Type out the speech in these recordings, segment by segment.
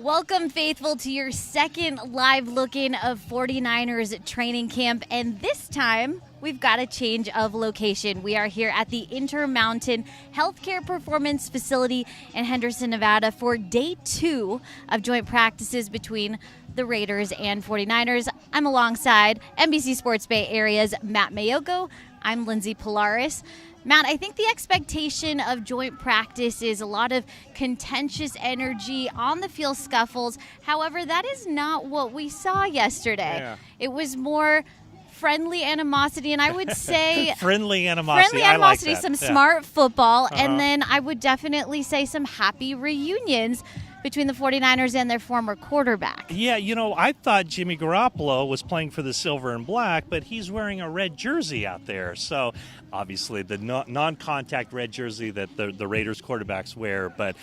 Welcome, faithful, to your second live look-in of 49ers training camp. And this time, we've got a change of location. We are here at the Intermountain Healthcare Performance Facility in Henderson, Nevada for day 2 of joint practices between the Raiders and 49ers. I'm alongside NBC Sports Bay Area's Matt Mayoko. I'm Lindsay Polaris. Matt, I think the expectation of joint practice is a lot of contentious energy, on-the-field scuffles. However, that is not what we saw yesterday. Yeah. It was more friendly animosity, and I would say friendly animosity. I like that. Some smart football, Uh-huh. and then I would definitely say some happy reunions between the 49ers and their former quarterback. Yeah, I thought Jimmy Garoppolo was playing for the silver and black, but he's wearing a red jersey out there. So obviously the non-contact red jersey that the Raiders quarterbacks wear, but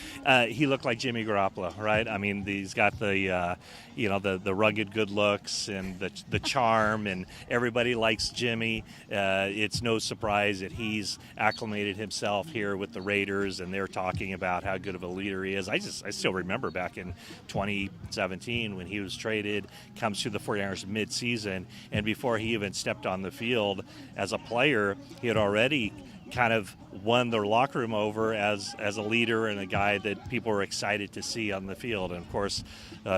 he looked like Jimmy Garoppolo, right? I mean, he's got the rugged good looks and the charm, and everybody likes Jimmy. It's no surprise that he's acclimated himself here with the Raiders, and they're talking about how good of a leader he is. I still remember back in 2017 when he was traded, comes to the 49ers mid-season, and before he even stepped on the field as a player, he had already kind of won their locker room over as a leader and a guy that people were excited to see on the field. And of course,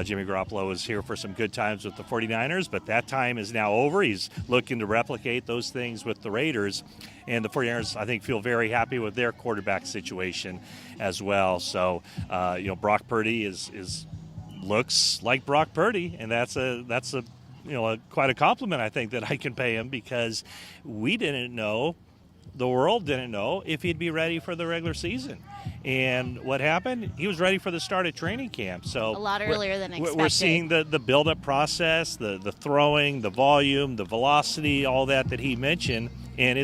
Jimmy Garoppolo was here for some good times with the 49ers, but that time is now over. He's looking to replicate those things with the Raiders. And the 49ers, I think, feel very happy with their quarterback situation as well. So, Brock Purdy looks like Brock Purdy, and that's quite a compliment, I think, that I can pay him, because we didn't know, the world didn't know, if he'd be ready for the regular season. And what happened? He was ready for the start of training camp. So a lot earlier than expected. We're seeing the build-up process, the throwing, the volume, the velocity, all that he mentioned. And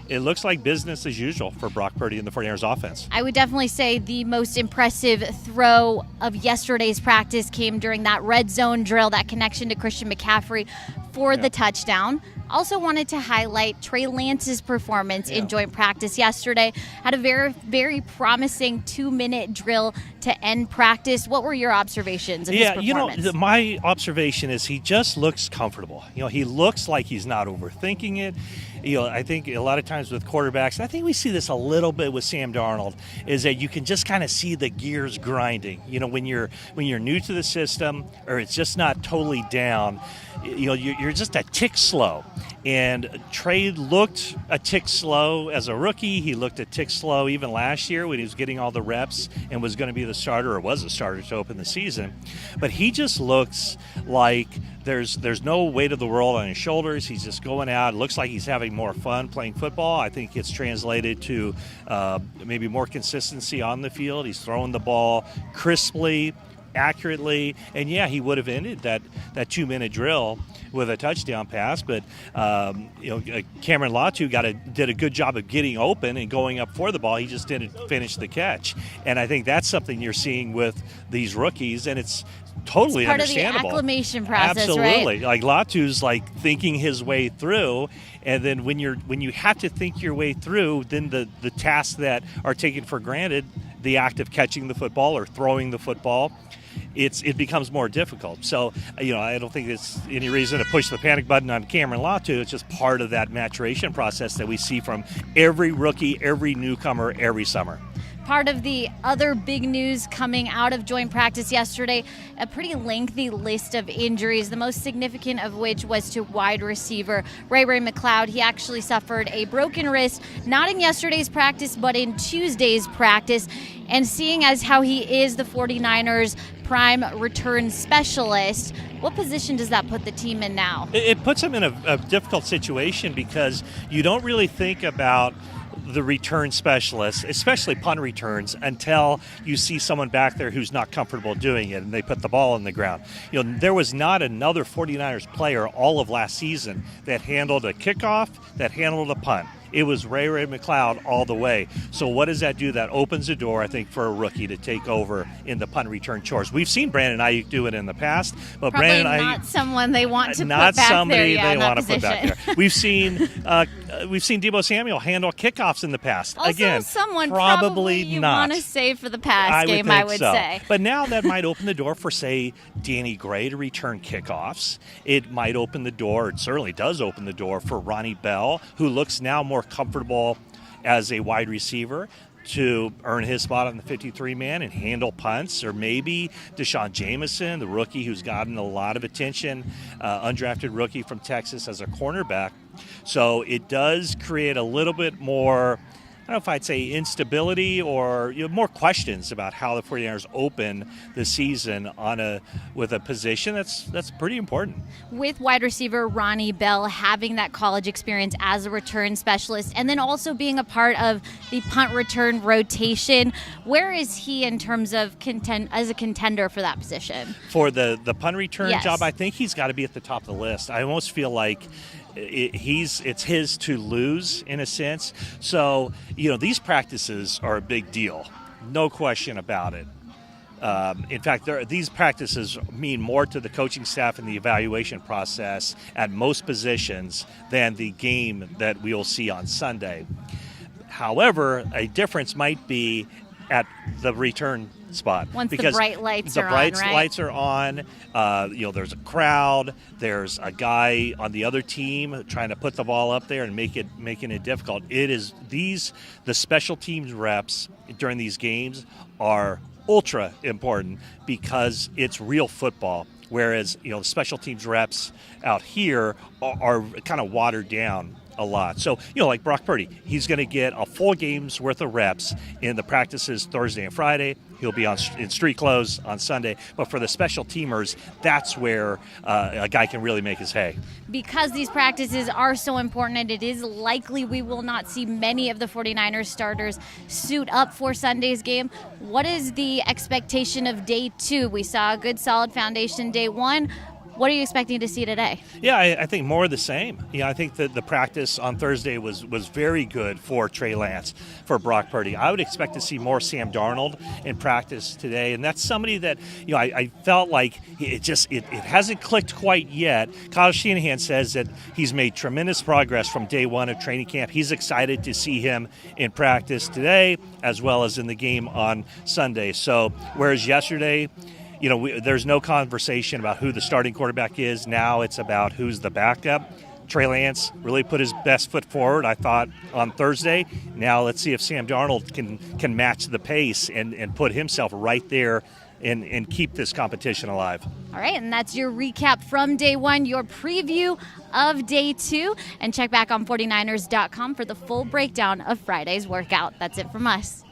it looks like business as usual for Brock Purdy and the 49ers offense. I would definitely say the most impressive throw of yesterday's practice came during that red zone drill, that connection to Christian McCaffrey for the touchdown. Also wanted to highlight Trey Lance's performance in joint practice yesterday. Had a very, very promising 2-minute drill to end practice. What were your observations of his performance? My observation is he just looks comfortable. He looks like he's not overthinking it. I think a lot of times with quarterbacks, I think we see this a little bit with Sam Darnold, is that you can just kind of see the gears grinding. When you're new to the system, or it's just not totally down, you're just a tick slow. And Trey looked a tick slow as a rookie. He looked a tick slow even last year when he was getting all the reps and was going to be the starter, or was a starter to open the season. But he just looks like there's no weight of the world on his shoulders. He's just going out. It looks like he's having more fun playing football. I think it's translated to maybe more consistency on the field. He's throwing the ball crisply, accurately, and he would have ended that 2-minute drill with a touchdown pass, but Cameron Latu did a good job of getting open and going up for the ball. He just didn't finish the catch, and I think that's something you're seeing with these rookies, and it's totally understandable. Part of the acclimation process, absolutely, right? Like Latu's thinking his way through, and then when you have to think your way through, then the tasks that are taken for granted, the act of catching the football or throwing the football, it becomes more difficult. So, I don't think it's any reason to push the panic button on Cameron Latu. It's just part of that maturation process that we see from every rookie, every newcomer, every summer. Part of the other big news coming out of joint practice yesterday, a pretty lengthy list of injuries, the most significant of which was to wide receiver Ray McCloud. He actually suffered a broken wrist, not in yesterday's practice, but in Tuesday's practice. And seeing as how he is the 49ers' prime return specialist, what position does that put the team in now? It puts them in a difficult situation, because you don't really think about the return specialists, especially punt returns, until you see someone back there who's not comfortable doing it and they put the ball in the ground. There was not another 49ers player all of last season that handled a kickoff, that handled a punt. It was Ray McCloud all the way. So what does that do? That opens the door, I think, for a rookie to take over in the punt return chores. We've seen Brandon Ayuk do it in the past, but Probably Brandon Ayuk, not someone they want to not put back somebody there, they want to put back there. We've seen we've seen Deebo Samuel handle kickoffs in the past. Also, Again, someone probably you not. want to save for the pass game, I I would so. say. But now that might open the door for, say, Danny Gray to return kickoffs. It might open the door, it certainly does open the door for Ronnie Bell, who looks now more comfortable as a wide receiver, to earn his spot on the 53-man and handle punts. Or maybe Deshaun Jameson, the rookie who's gotten a lot of attention, undrafted rookie from Texas as a cornerback. So it does create a little bit more, I don't know if I'd say instability or more questions about how the 49ers open the season with a position that's pretty important. With wide receiver Ronnie Bell having that college experience as a return specialist and then also being a part of the punt return rotation, where is he in terms of as a contender for that position? For the punt return Yes. job, I think he's got to be at the top of the list. I almost feel like it's his to lose in a sense. So, these practices are a big deal. No question about it. In fact, these practices mean more to the coaching staff and the evaluation process at most positions than the game that we'll see on Sunday. However, a difference might be at the return spot. Once the because bright lights the are bright on, right? lights are on. There's a crowd. There's a guy on the other team trying to put the ball up there and making it difficult. It is the special teams reps during these games are ultra important because it's real football. Whereas the special teams reps out here are kind of watered down a lot. So, like Brock Purdy, he's going to get a full game's worth of reps in the practices Thursday and Friday. He'll be in street clothes on Sunday. But for the special teamers, that's where a guy can really make his hay. Because these practices are so important, and it is likely we will not see many of the 49ers starters suit up for Sunday's game, what is the expectation of day 2? We saw a good solid foundation day 1. What are you expecting to see today? Yeah, I think more of the same. I think that the practice on Thursday was very good for Trey Lance, for Brock Purdy. I would expect to see more Sam Darnold in practice today, and that's somebody that I felt like it hasn't clicked quite yet. Kyle Shanahan says that he's made tremendous progress from day 1 of training camp. He's excited to see him in practice today as well as in the game on Sunday. So whereas yesterday, there's no conversation about who the starting quarterback is. Now it's about who's the backup. Trey Lance really put his best foot forward, I thought, on Thursday. Now let's see if Sam Darnold can match the pace and put himself right there and keep this competition alive. All right, and that's your recap from day 1, your preview of day 2. And check back on 49ers.com for the full breakdown of Friday's workout. That's it from us.